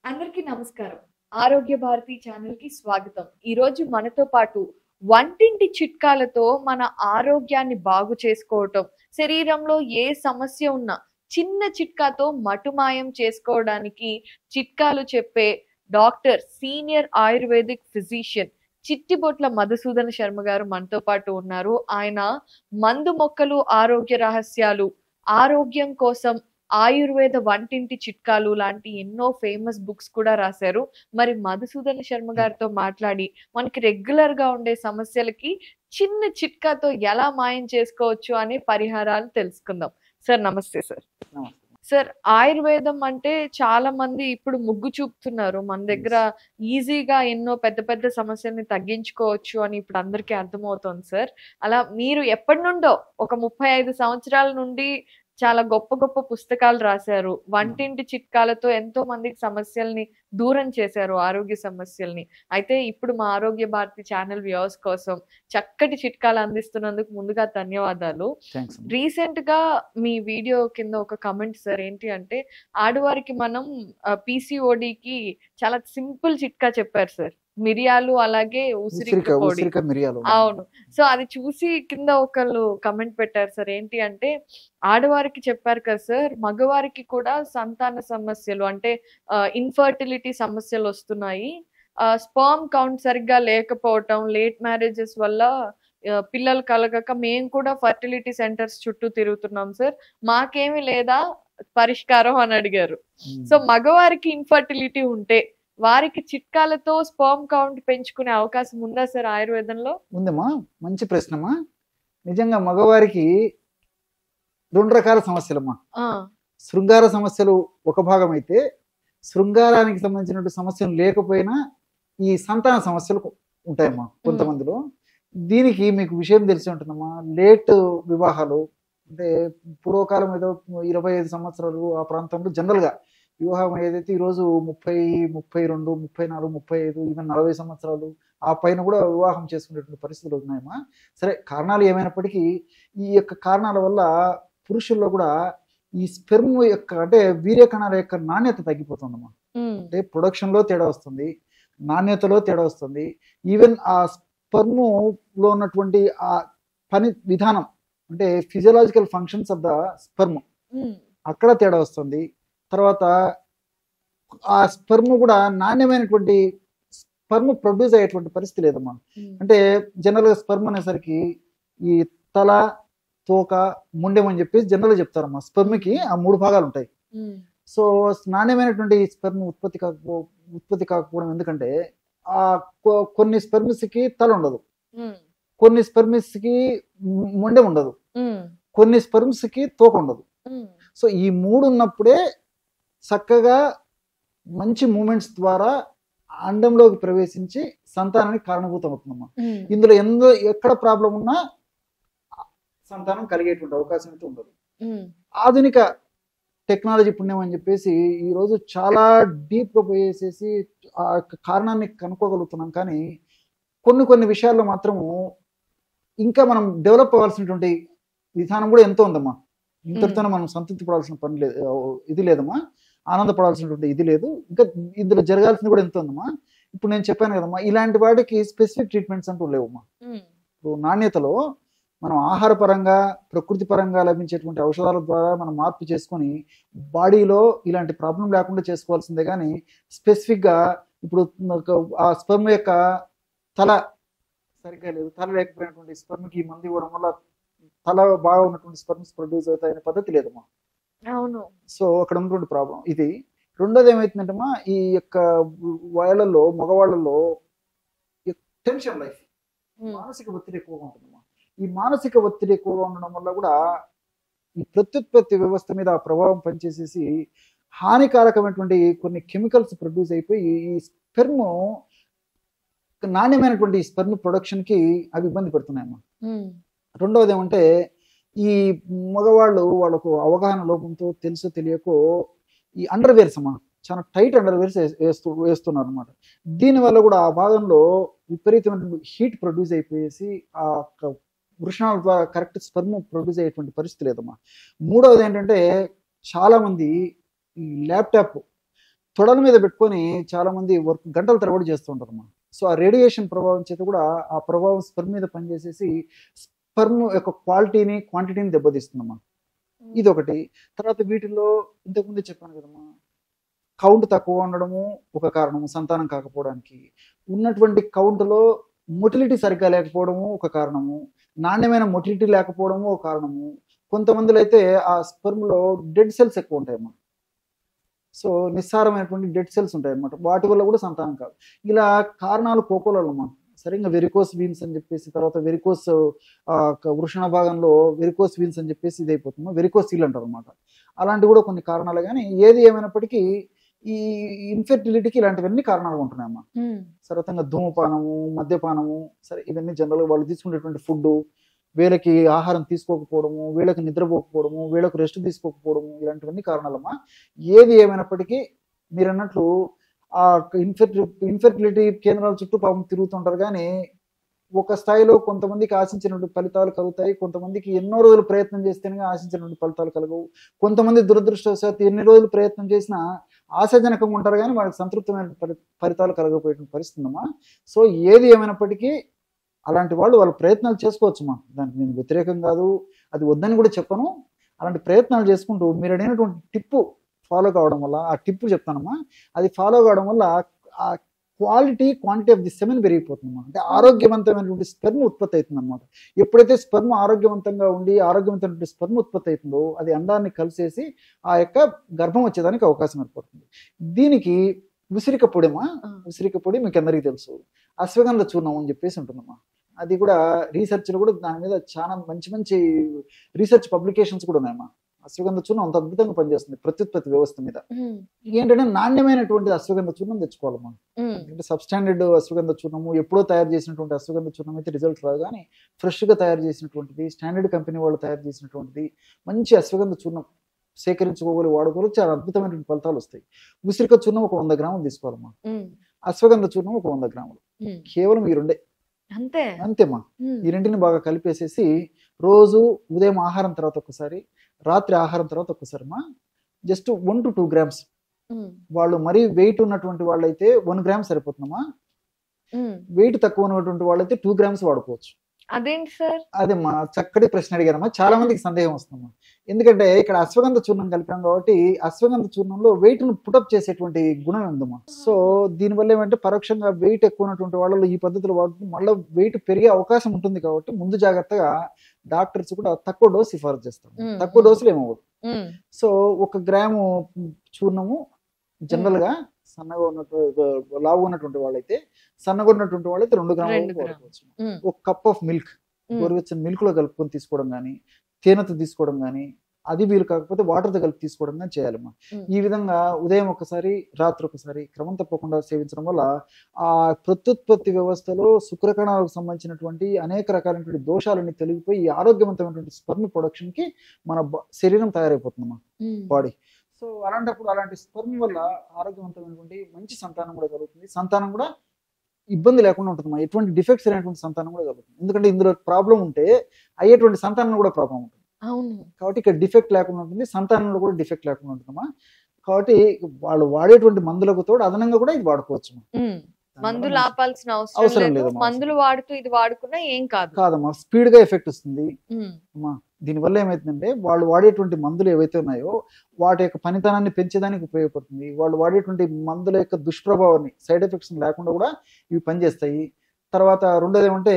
అందరికీ నమస్కారం. ఆరోగ్య భారతి ఛానల్‌కి స్వాగతం. ఈరోజు మనతో పాటు వంటింటి చిట్కాలతో మన ఆరోగ్యాన్ని బాగు చేసుకోవటం, శరీరంలో ఏ సమస్య ఉన్నా చిన్న చిట్కాతో మటుమాయం చేసుకోవడానికి చిట్కాలు చెప్పే doctor, senior ayurvedic physician Chittibotla Madhusudana Sharma గారు మనతో పాటు ఉన్నారు. ఆయన మందు మొక్కలు ఆరోగ్య రహస్యాలు, ఆరోగ్యం కోసం ఆయుర్వేద వంటింటి చిట్కాలు లాంటి ఎన్నో ఫేమస్ బుక్స్ కూడా రాశారు. మరి మధుసూదన శర్మ గారితో మాట్లాడి మనకి రెగ్యులర్ గా ఉండే సమస్యలకి చిన్న చిట్కాతో ఎలా మాయం చేసుకోవచ్చు అనే పరిహారాలు తెలుసుకుందాం. సార్ నమస్తే సార్. నమస్తే. సార్ ఆయుర్వేదం అంటే చాలా మంది ఇప్పుడు మొగ్గు చూపుతున్నారు. మన దగ్గర ఈజీగా ఎన్నో పెద్ద పెద్ద సమస్యల్ని తగ్గించుకోవచ్చు అని ఇప్పుడు అందరికీ అర్థమవుతోంది సార్. అలా మీరు ఎప్పటి నుండో ఒక 35 సంవత్సరాల నుండి చాలా గొప్ప గొప్ప పుస్తకాలు రాశారు. వంటింటి చిట్కాలతో ఎంతో మందికి సమస్యల్ని దూరం చేశారు, ఆరోగ్య సమస్యల్ని. అయితే ఇప్పుడు మా ఆరోగ్య భారతి ఛానల్ వ్యూవర్స్ కోసం చక్కటి చిట్కాలు అందిస్తున్నందుకు ముందుగా ధన్యవాదాలు. థాంక్స్ అండి. రీసెంట్ గా మీ వీడియో కింద ఒక కమెంట్ సార్, ఏంటి అంటే ఆడవారికి మనం పీసీఓడికి చాలా సింపుల్ చిట్కా చెప్పారు సార్. మిరియాలు అలాగే ఉసిరిక పొడి. ఉసిరిక మిరియాలు. అవును. సో అది చూసి కింద ఒకళ్ళు కమెంట్ పెట్టారు సార్. ఏంటి అంటే ఆడవారికి చెప్పారు కదా సార్, మగవారికి కూడా సంతాన సమస్యలు అంటే ఇన్ఫర్టిలిటీ సమస్యలు వస్తున్నాయి. స్పర్మ్ కౌంట్ సరిగ్గా లేకపోవటం, లేట్ మ్యారేజెస్ వల్ల పిల్లలు కలగక మేము కూడా ఫర్టిలిటీ సెంటర్స్ చుట్టూ తిరుగుతున్నాం సార్. మాకేమీ లేదా పరిష్కారం అని అడిగారు. సో మగవారికి ఇన్ఫర్టిలిటీ ఉంటే వారికి చిట్కాలతో స్పర్మ్ కౌంట్ పెంచుకునే అవకాశం ఉందా సార్ ఆయుర్వేదంలో? ఉందమ్మా, మంచి ప్రశ్నమ్మా. నిజంగా మగవారికి 2 రకాల సమస్యలమ్మా. శృంగార సమస్యలు ఒక భాగం అయితే, శృంగారానికి సంబంధించిన సమస్యలు లేకపోయినా ఈ సంతాన సమస్యలు ఉంటాయమ్మా కొంతమందిలో. దీనికి మీకు విషయం తెలిసి ఉంటుందమ్మా, లేట్ వివాహాలు అంటే పూర్వకాలం ఏదో 25 సంవత్సరాలు ఆ ప్రాంతంలో జనరల్గా వివాహం ఏదైతే ఈరోజు 30, 32, 34, 35, ఈవెన్ 40 సంవత్సరాలు ఆ పైన కూడా వివాహం చేసుకునేటువంటి పరిస్థితులు ఉన్నాయమ్మా. సరే, కారణాలు ఏమైనప్పటికీ ఈ యొక్క కారణాల వల్ల పురుషుల్లో కూడా ఈ స్పెర్మ్ యొక్క అంటే వీర్య కణాల యొక్క నాణ్యత తగ్గిపోతుందమ్మా. అంటే ప్రొడక్షన్లో తేడా వస్తుంది, నాణ్యతలో తేడా వస్తుంది. ఈవెన్ ఆ స్పెర్మ్లో ఉన్నటువంటి ఆ పని విధానం అంటే physiological functions of the sperm అక్కడ తేడా వస్తుంది. తర్వాత ఆ స్పెర్మ్ కూడా నాణ్యమైనటువంటి స్పెర్మ్ ప్రొడ్యూస్ అయ్యేటువంటి పరిస్థితి లేదమ్మా. అంటే జనరల్గా స్పెర్మ్ అనేసరికి ఈ తల, తోక, ముండెం అని చెప్పేసి జనరల్గా చెప్తారమ్మా. స్పెర్మ్కి ఆ 3 భాగాలు ఉంటాయి. సో నాణ్యమైనటువంటి స్పెర్మ్ ఉత్పత్తి కాకపోవడం ఎందుకంటే ఆ కొన్ని స్పెర్మ్స్కి తల ఉండదు, కొన్ని స్పెర్మ్స్కి ముండెం ఉండదు, కొన్ని స్పెర్మ్స్కి తోక ఉండదు. సో ఈ 3 ఉన్నప్పుడే చక్కగా మంచి మూమెంట్స్ ద్వారా అండంలోకి ప్రవేశించి సంతానానికి కారణభూతం అవుతుందమ్మా. ఇందులో ఎక్కడ ప్రాబ్లం ఉన్నా సంతానం కలిగేటువంటి అవకాశం అయితే ఉండదు. ఆధునిక టెక్నాలజీ పుణ్యం అని చెప్పేసి ఈరోజు చాలా డీప్గా పోయేసేసి ఆ కారణాన్ని కనుక్కోగలుగుతున్నాం. కానీ కొన్ని విషయాల్లో మాత్రము ఇంకా మనం డెవలప్ అవ్వాల్సినటువంటి విధానం కూడా ఎంతో ఉందమ్మా. ఇంతటితోనే మనం సంతృప్తి పడాల్సిన పని లేదు, ఇది లేదమ్మా. ఆనందపడాల్సినటువంటి ఇది లేదు. ఇంకా ఇందులో జరగాల్సింది కూడా ఎంతో ఉందమ్మా. ఇప్పుడు నేను చెప్పాను కదమ్మా, ఇలాంటి వాటికి స్పెసిఫిక్ ట్రీట్మెంట్స్ అంటూ లేవమ్మా. ఇప్పుడు నాణ్యతలో మనం ఆహార పరంగా, ప్రకృతి పరంగా లభించేటువంటి ఔషధాల ద్వారా మనం మార్పు చేసుకొని బాడీలో ఇలాంటి ప్రాబ్లం లేకుండా చేసుకోవాల్సిందే. కానీ స్పెసిఫిక్గా ఇప్పుడు ఆ స్పెర్మ్ యొక్క తల సరిగ్గా లేదు, తల లేకపోయినటువంటి స్పెర్మ్కి మందు ఇవ్వడం వల్ల తల బాగా ఉన్నటువంటి స్పెర్మ్స్ ప్రొడ్యూస్ అవుతాయనే పద్ధతి లేదమ్మా. అవును. సో అక్కడ ఉన్నటువంటి ప్రాబ్లం ఇది. రెండోది ఏమైతుందంటమ్మా, ఈ యొక్క వాళ్ళల్లో మగవాళ్ళలో టెన్షన్ లైఫ్, మానసిక ఒత్తిడి ఎక్కువగా ఉంటుందమ్మా. ఈ మానసిక ఒత్తిడి ఎక్కువగా ఉండడం వల్ల కూడా ఈ ప్రత్యుత్పత్తి వ్యవస్థ మీద ఆ ప్రభావం పనిచేసేసి హానికారకమైనటువంటి కొన్ని కెమికల్స్ ప్రొడ్యూస్ అయిపోయి ఈ స్పెర్మ్ నాణ్యమైనటువంటి స్పెర్మ్ ప్రొడక్షన్కి అవి ఇబ్బంది పెడుతున్నాయమ్మా. రెండవది ఏమంటే, ఈ మగవాళ్ళు వాళ్ళకు అవగాహన లోపంతో తెలుసో తెలియకో ఈ అండర్వేర్స్ అమ్మా, చాలా టైట్ అండర్వేర్స్ వేస్తున్నారు అనమాట. దీనివల్ల కూడా ఆ భాగంలో విపరీతమైన హీట్ ప్రొడ్యూస్ అయిపోయేసి ఆ వృషణాల ద్వారా కరెక్ట్ స్పెర్మ్ ప్రొడ్యూస్ అయ్యేటువంటి పరిస్థితి లేదమ్మా. మూడవది ఏంటంటే, చాలామంది ఈ ల్యాప్టాప్ తొడల మీద పెట్టుకొని చాలా మంది వర్క్ గంటల తరబడి చేస్తూ ఉంటారు అన్నమాట. సో ఆ రేడియేషన్ ప్రభావం చేత కూడా ఆ ప్రభావం స్పెర్మ్ మీద పనిచేసేసి స్పెర్మ్ యొక్క క్వాలిటీని క్వాంటిటీని దెబ్బతీస్తుందమ్మా. ఇది ఒకటి. తర్వాత వీటిల్లో ఇంతకుముందే చెప్పాను కదమ్మా, కౌంట్ తక్కువ ఉండడము ఒక కారణము సంతానం కాకపోవడానికి, ఉన్నటువంటి కౌంట్లో మొటిలిటీ సరిగ్గా లేకపోవడము ఒక కారణము, నాణ్యమైన మొటిలిటీ లేకపోవడము ఒక కారణము. కొంతమందిలో అయితే ఆ స్పెర్మ్లో డెడ్ సెల్స్ ఎక్కువ ఉంటాయమ్మా. సో నిస్సారమైనటువంటి డెడ్ సెల్స్ ఉంటాయి అన్నమాట, వాటి వల్ల కూడా సంతానం కాదు. ఇలా కారణాలు కోకోలమ్మా. సరిగ్గా వెరికోస్ వీన్స్ అని చెప్పేసి, తర్వాత వెరికోస్ వృషణ భాగంలో వెరికోస్ వీన్స్ అని చెప్పేసి ఇది అయిపోతుందో వెరికోస్ సీల్ అంటారు అనమాట. అలాంటివి కూడా కొన్ని కారణాలు. కానీ ఏది ఏమైనప్పటికీ ఈ ఇన్ఫెర్టిలిటీకి ఇలాంటివన్నీ కారణాలు ఉంటున్నాయమ్మా. సర్వతంగా ధూమపానము, మద్యపానము, సరే ఇవన్నీ జనరల్గా వాళ్ళు తీసుకునేటువంటి ఫుడ్, వీళ్ళకి ఆహారం తీసుకోకపోవడము, వీళ్ళకి నిద్రపోకపోవడము, వీళ్ళకు రెస్ట్ తీసుకోకపోవడము, ఇలాంటివన్నీ కారణాలమ్మా. ఏది ఏమైనప్పటికీ మీరు అన్నట్లు ఆ ఇన్ఫెర్టిలిటీ కేంద్రాల చుట్టూ పాపం తిరుగుతుంటారు. కానీ ఒక స్థాయిలో కొంతమందికి ఆశించినటువంటి ఫలితాలు కలుగుతాయి, కొంతమందికి ఎన్నో రోజులు ప్రయత్నం చేస్తేనే ఆశించినటువంటి ఫలితాలు కలగవు. కొంతమంది దురదృష్టవశాత్తు ఎన్ని రోజులు ప్రయత్నం చేసినా ఆశాజనకంగా ఉంటారు కానీ వాళ్ళకి సంతృప్తమైన ఫలితాలు కలగకపోయేటువంటి పరిస్థితి ఉందమ్మా. సో ఏది ఏమైనప్పటికీ అలాంటి వాళ్ళు ప్రయత్నాలు చేసుకోవచ్చుమా, దానికి నేను వ్యతిరేకం కాదు, అది వద్దని కూడా చెప్పను. అలాంటి ప్రయత్నాలు చేసుకుంటూ మీరు అడిగినటువంటి టిప్పు ఫాలో కావడం వల్ల, ఆ టిప్పు చెప్తానమ్మా, అది ఫాలో కావడం వల్ల ఆ క్వాంటిటీ ఆఫ్ ది సెమెన్ పెరిగిపోతుందమ్మా. అంటే ఆరోగ్యవంతమైనటువంటి స్పెర్మ్ ఉత్పత్తి అవుతుంది అనమాట. ఎప్పుడైతే స్పెర్మ్ ఆరోగ్యవంతంగా ఉండి ఆరోగ్యవంతమైనటువంటి స్పెర్మ్ ఉత్పత్తి అవుతుందో అది అండాన్ని కలిసేసి ఆ యొక్క గర్భం వచ్చేదానికి అవకాశం ఏర్పడుతుంది. దీనికి ఉసిరిక పొడిమా, ఉసిరిక పొడి మీకు అందరికీ తెలుసు, అశ్వగంధ చూర్ణం అని చెప్పేసి ఉంటుందమ్మా. అది కూడా రీసెర్చ్లో కూడా దాని మీద చాలా మంచి మంచి రీసెర్చ్ పబ్లికేషన్స్ కూడా ఉన్నాయమ్మా. అశ్వగంధ చూర్ణం అంత అద్భుతంగా పనిచేస్తుంది ప్రత్యుత్పత్తి వ్యవస్థ మీద. ఏంటంటే నాణ్యమైనటువంటి అశ్వగంధ చూర్ణం తెచ్చుకోవాలమ్మా. ఎందుకంటే సబ్స్టాండర్డ్ అశ్వగంధ చూర్ణము ఎప్పుడో తయారు చేసినటువంటి అశ్వగంధ చూర్ణం అయితే రిజల్ట్ రాదు. కానీ ఫ్రెష్గా తయారు చేసినటువంటిది, స్టాండర్డ్ కంపెనీ వాళ్ళు తయారు చేసినటువంటిది మంచి అశ్వగంధ చూర్ణం సేకరించుకోగలి వాడుకోవాలి, చాలా అద్భుతమైనటువంటి ఫలితాలు వస్తాయి. ఉసిరిక చూర్ణం ఒక 100 గ్రాములు తీసుకోవాలమ్మా, అశ్వగంధ చూర్ణం ఒక 100 గ్రాములు, కేవలం ఈ రెండే, అంతేమ్మా. ఈ రెంటిని బాగా కలిపేసేసి రోజు ఉదయం ఆహారం తర్వాత ఒకసారి, రాత్రి ఆహారం తర్వాత ఒక్కసారి మా జస్ట్ 1 to 2 grams. వాళ్ళు మరీ వెయిట్ ఉన్నటువంటి వాళ్ళైతే 1 gram సరిపోతుందమ్మా. వెయిట్ తక్కువ ఉన్నటువంటి వాళ్ళైతే 2 grams వాడుకోవచ్చు. అదేంటి సార్? అదేమ్మా, చక్కటి ప్రశ్న అడిగారమ్మా. చాలా మందికి సందేహం వస్తుందమ్మా. ఎందుకంటే ఇక్కడ అశ్వగంధ చూర్ణం కలిపాం కాబట్టి అశ్వగంధ చూర్ణంలో వెయిట్ ను పుటప్ చేసేటువంటి గుణం ఉందమ్మా. సో దీనివల్ల ఏమంటే పరోక్షంగా వెయిట్ ఎక్కువ ఉన్నటువంటి వాళ్ళలో ఈ పద్ధతులు వాడుతూ మళ్ళీ వెయిట్ పెరిగే అవకాశం ఉంటుంది. కాబట్టి ముందు జాగ్రత్తగా డాక్టర్స్ కూడా తక్కువ డోసు సిఫారసు చేస్తారు. తక్కువ డోసులు ఏమవ్వదు. సో 1 గ్రాము చూర్ణము జనరల్ గా సన్నగా ఉన్నట్టు లావు ఉన్నటువంటి వాళ్ళైతే, సన్నగా ఉన్నటువంటి వాళ్ళైతే 2 గ్రాములు వాడుకోవచ్చు. 1 కప్ ఆఫ్ మిల్క్, గోరువెచ్చని మిల్క్ లో కలుపుకొని తీసుకోవడం కానీ, తేనెతో తీసుకోవడం కానీ, అది వీలు కాకపోతే వాటర్తో కలిపి తీసుకోవడం కానీ చేయాలమ్మా. ఈ విధంగా ఉదయం ఒకసారి, రాత్రి ఒకసారి క్రమం తప్పకుండా సేవించడం వల్ల ఆ ప్రత్యుత్పత్తి వ్యవస్థలో శుక్రకణాలకు సంబంధించినటువంటి అనేక రకాలైనటువంటి దోషాలన్నీ తొలగిపోయి ఆరోగ్యవంతమైనటువంటి స్పెర్మ్ ప్రొడక్షన్ కి మన శరీరం తయారైపోతుందమ్మా, బాడీ. సో అలాంటప్పుడు అలాంటి స్పెర్మ్ వల్ల ఆరోగ్యవంతమైనటువంటి మంచి సంతానం కూడా కలుగుతుంది. సంతానం కూడా ఇబ్బంది లేకుండా ఉంటుందమ్మా. ఎటువంటి డిఫెక్ట్స్ అనేటువంటి సంతానం కూడా కలుగుతుంది. ఎందుకంటే ఇందులో ప్రాబ్లం ఉంటే అయ్యేటువంటి సంతానం కూడా ప్రాబ్లం ఉంటుంది. కాబట్టి ఇక్కడ డిఫెక్ట్ లేకుండా ఉంటుంది, సంతానంలో కూడా డిఫెక్ట్ లేకుండా ఉంటుందమ్మా. కాబట్టి వాళ్ళు వాడేటువంటి మందులకు తోడు అదనంగా కూడా ఇది వాడుకోవచ్చు. మందులు ఆపాల్సిన అవసరం లేదు. మందులు వాడుతూ ఇది వాడుకున్నా ఏం కాదమ్మా, స్పీడ్ గా ఎఫెక్ట్ వస్తుంది అమ్మా. దీనివల్ల ఏమైతుందంటే వాళ్ళు వాడేటువంటి మందులు ఏవైతే ఉన్నాయో వాటి యొక్క పనితనాన్ని పెంచేదానికి ఉపయోగపడుతుంది. వాళ్ళు వాడేటువంటి మందుల యొక్క దుష్ప్రభావాన్ని, సైడ్ ఎఫెక్ట్స్ లేకుండా కూడా ఇవి పనిచేస్తాయి. తర్వాత రెండోది ఏమంటే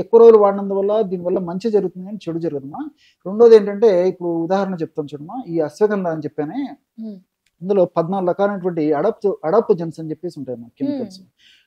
ఎక్కువ రోజులు వాడినందువల్ల దీనివల్ల మంచి జరుగుతుంది కానీ చెడు జరుగుతుందమ్మా. రెండోది ఏంటంటే ఇప్పుడు ఉదాహరణ చెప్తాను చూడమ్మా, ఈ అశ్వగంధ అని చెప్పానే, ఇందులో 14 రకాలైనటువంటి అడాప్టోజన్స్ అని చెప్పేసి ఉంటాయమ్మా, కెమికల్స్.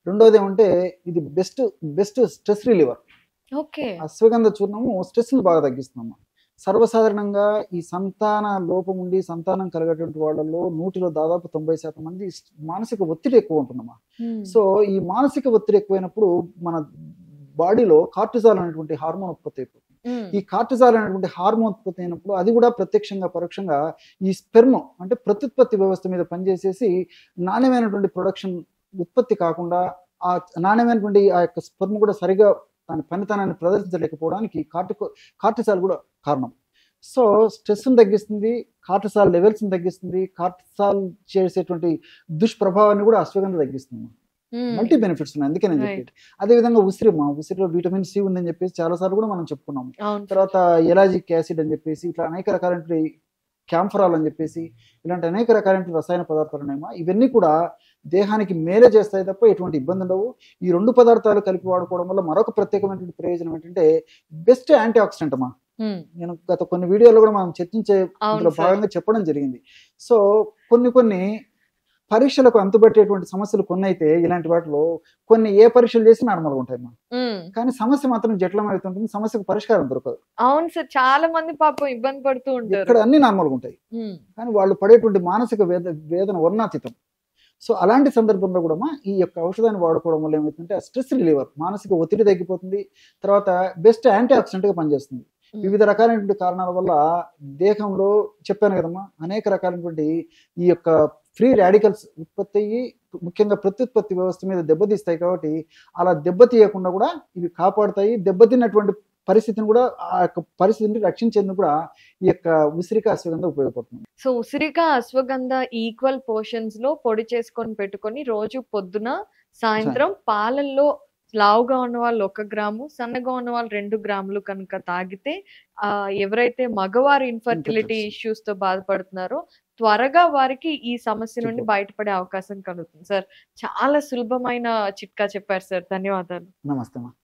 రెండోది ఏమంటే ఇది బెస్ట్ స్ట్రెస్ రిలీవర్. అశ్వగంధ చూర్ణము స్ట్రెస్ ని బాగా తగ్గిస్తుందమ్మా. సర్వసాధారణంగా ఈ సంతాన లోపం ఉండి సంతానం కలిగేటువంటి వాళ్ళలో 100లో దాదాపు 90% మంది మానసిక ఒత్తిడి ఎక్కువ ఉంటుందమ్మా. సో ఈ మానసిక ఒత్తిడి ఎక్కువైనప్పుడు మన బాడీలో కార్టిజాల్ అనేటువంటి హార్మోన్ ఉత్పత్తి అయిపోతుంది. ఈ కార్టిజాల్ అనేటువంటి హార్మోన్ ఉత్పత్తి అయినప్పుడు అది కూడా ప్రత్యక్షంగా పరోక్షంగా ఈ స్పెర్మ్ అంటే ప్రత్యుత్పత్తి వ్యవస్థ మీద పనిచేసేసి నాణ్యమైనటువంటి ప్రొడక్షన్ ఉత్పత్తి కాకుండా ఆ నాణ్యమైనటువంటి ఆ యొక్క స్పెర్మ్ కూడా సరిగా దాని పనితనాన్ని ప్రదర్శించలేకపోవడానికి కార్టిజాల్ కూడా కారణం. సో స్ట్రెస్ని తగ్గిస్తుంది, కార్టిసాల్ లెవెల్స్ని తగ్గిస్తుంది, కార్టిసాల్ చేసేటువంటి దుష్ప్రభావాన్ని కూడా అశ్వగంధ తగ్గిస్తుంది. మల్టీ బెనిఫిట్స్ ఉన్నాయి, అందుకే నేను చెప్పేది. అదే విధంగా ఉసిరిలో విటమిన్ సి ఉందని చెప్పేసి చాలా సార్లు కూడా మనం చెప్పుకున్నాము. తర్వాత ఎలాజిక్ యాసిడ్ అని చెప్పేసి ఇట్లా అనేక రకాలైన క్యాంఫరాల్ అని చెప్పేసి ఇలాంటి అనేక రకాలైన రసాయన పదార్థాలు ఉన్నాయమ్మా. ఇవన్నీ కూడా దేహానికి మేలే చేస్తాయి తప్ప ఎటువంటి ఇబ్బంది ఉండవు. ఈ 2 పదార్థాలు కలిపి వాడుకోవడం వల్ల మరొక ప్రత్యేకమైనటువంటి ప్రయోజనం ఏంటంటే బెస్ట్ యాంటీ ఆక్సిడెంట్ అమ్మా. నేను గత కొన్ని వీడియోలో కూడా మనం చర్చించే భాగంగా చెప్పడం జరిగింది. సో కొన్ని పరీక్షలకు అంతుబట్టేటువంటి సమస్యలు కొన్ని అయితే ఇలాంటి వాటిలో కొన్ని ఏ పరీక్షలు చేసి నార్మల్గా ఉంటాయమ్మా. కానీ సమస్య మాత్రం జటిలం అవుతుంటుంది, సమస్యకు పరిష్కారం దొరకదు. అవును సార్, చాలా మంది పాపం ఇబ్బంది పడుతూ ఉంటారు. ఇక్కడ అన్ని నార్మల్గా ఉంటాయి, కానీ వాళ్ళు పడేటువంటి మానసిక వేదన వర్ణాతీతం. సో అలాంటి సందర్భంలో కూడా ఈ యొక్క ఔషధాన్ని వాడుకోవడం వల్ల ఏమవుతుందంటే స్ట్రెస్ రిలీవర్, మానసిక ఒత్తిడి తగ్గిపోతుంది. తర్వాత బెస్ట్ యాంటీ ఆక్సిడెంట్గా పనిచేస్తుంది. వివిధ రకాలైనటువంటి కారణాల వల్ల దేహంలో చెప్పాను కదమ్మా, అనేక రకాలైనటువంటి ఈ యొక్క ఫ్రీ రాడికల్స్ ఉత్పత్తి అయ్యి ముఖ్యంగా ప్రత్యుత్పత్తి వ్యవస్థ మీద దెబ్బతీస్తాయి. కాబట్టి అలా దెబ్బతీయకుండా కూడా ఇవి కాపాడుతాయి. దెబ్బతిన్నటువంటి పరిస్థితిని కూడా ఆ యొక్క పరిస్థితిని రక్షించేందుకు కూడా ఈ యొక్క ఉసిరిక అశ్వగంధ ఉపయోగపడుతుంది. సో ఉసిరిక అశ్వగంధ ఈక్వల్ పోర్షన్స్ లో పొడి చేసుకొని పెట్టుకొని రోజు పొద్దున సాయంత్రం పాలల్లో లావుగా ఉన్న వాళ్ళు 1 గ్రాము, సన్నగా ఉన్న వాళ్ళు 2 గ్రాములు కనుక తాగితే ఎవరైతే మగవారు ఇన్ఫర్టిలిటీ ఇష్యూస్ తో బాధపడుతున్నారో త్వరగా వారికి ఈ సమస్య నుండి బయటపడే అవకాశం కలుగుతుంది. సార్ చాలా సులభమైన చిట్కా చెప్పారు సార్, ధన్యవాదాలు. నమస్తే.